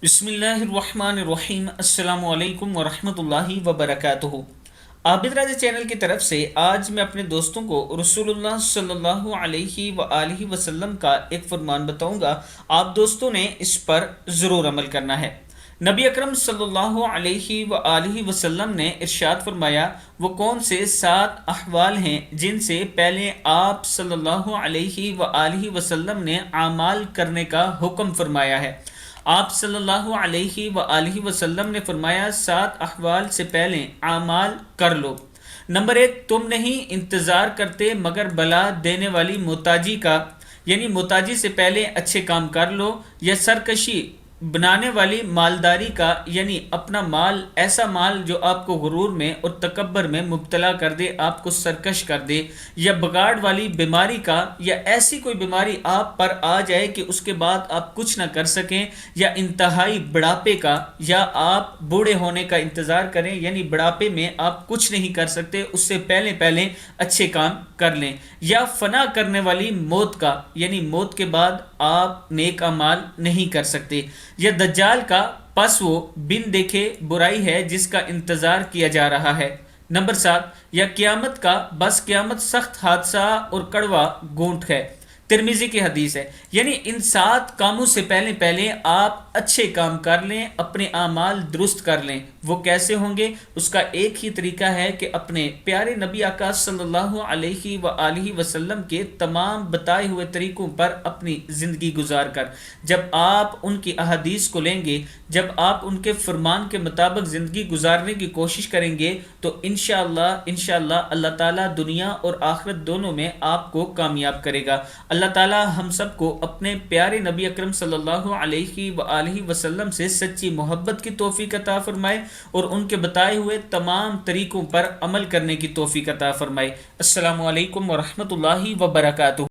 بسم اللہ الرحمن الرحیم۔ السلام علیکم ورحمۃ اللہ وبرکاتہ۔ آبدراج چینل کی طرف سے آج میں اپنے دوستوں کو رسول اللہ صلی اللہ علیہ وآلہ وسلم کا ایک فرمان بتاؤں گا، آپ دوستوں نے اس پر ضرور عمل کرنا ہے۔ نبی اکرم صلی اللہ علیہ وآلہ وسلم نے ارشاد فرمایا، وہ کون سے 7 احوال ہیں جن سے پہلے آپ صلی اللہ علیہ وآلہ وسلم نے اعمال کرنے کا حکم فرمایا ہے۔ آپ صلی اللہ علیہ وآلہ وسلم نے فرمایا 7 احوال سے پہلے اعمال کر لو۔ نمبر 1، تم نہیں انتظار کرتے مگر بلا دینے والی محتاجی کا، یعنی محتاجی سے پہلے اچھے کام کر لو، یا سرکشی بنانے والی مالداری کا، یعنی اپنا مال، ایسا مال جو آپ کو غرور میں اور تکبر میں مبتلا کر دے، آپ کو سرکش کر دے، یا بگاڑ والی بیماری کا، یا ایسی کوئی بیماری آپ پر آ جائے کہ اس کے بعد آپ کچھ نہ کر سکیں، یا انتہائی بڑھاپے کا، یا آپ بوڑھے ہونے کا انتظار کریں، یعنی بڑھاپے میں آپ کچھ نہیں کر سکتے، اس سے پہلے اچھے کام کر لیں، یا فنا کرنے والی موت کا، یعنی موت کے بعد آپ نیک اعمال نہیں کر سکتے، یا دجال کا، پس وہ بن دیکھے برائی ہے جس کا انتظار کیا جا رہا ہے۔ نمبر 7، یا قیامت کا، بس قیامت سخت حادثہ اور کڑوا گونٹ ہے۔ ترمذی کی حدیث ہے۔ یعنی ان 7 کاموں سے پہلے آپ اچھے کام کر لیں، اپنے اعمال درست کر لیں۔ وہ کیسے ہوں گے؟ اس کا ایک ہی طریقہ ہے کہ اپنے پیارے نبی آقا صلی اللہ علیہ وآلہ وسلم کے تمام بتائے ہوئے طریقوں پر اپنی زندگی گزار کر، جب آپ ان کی احادیث کو لیں گے، جب آپ ان کے فرمان کے مطابق زندگی گزارنے کی کوشش کریں گے، تو انشاءاللہ اللہ تعالیٰ دنیا اور آخرت دونوں میں آپ کو کامیاب کرے گا۔ اللہ تعالیٰ ہم سب کو اپنے پیارے نبی اکرم صلی اللہ علیہ وآلہ وسلم سے سچی محبت کی توفیق عطا فرمائے اور ان کے بتائے ہوئے تمام طریقوں پر عمل کرنے کی توفیق عطا فرمائے۔ السلام علیکم ورحمۃ اللہ وبرکاتہ۔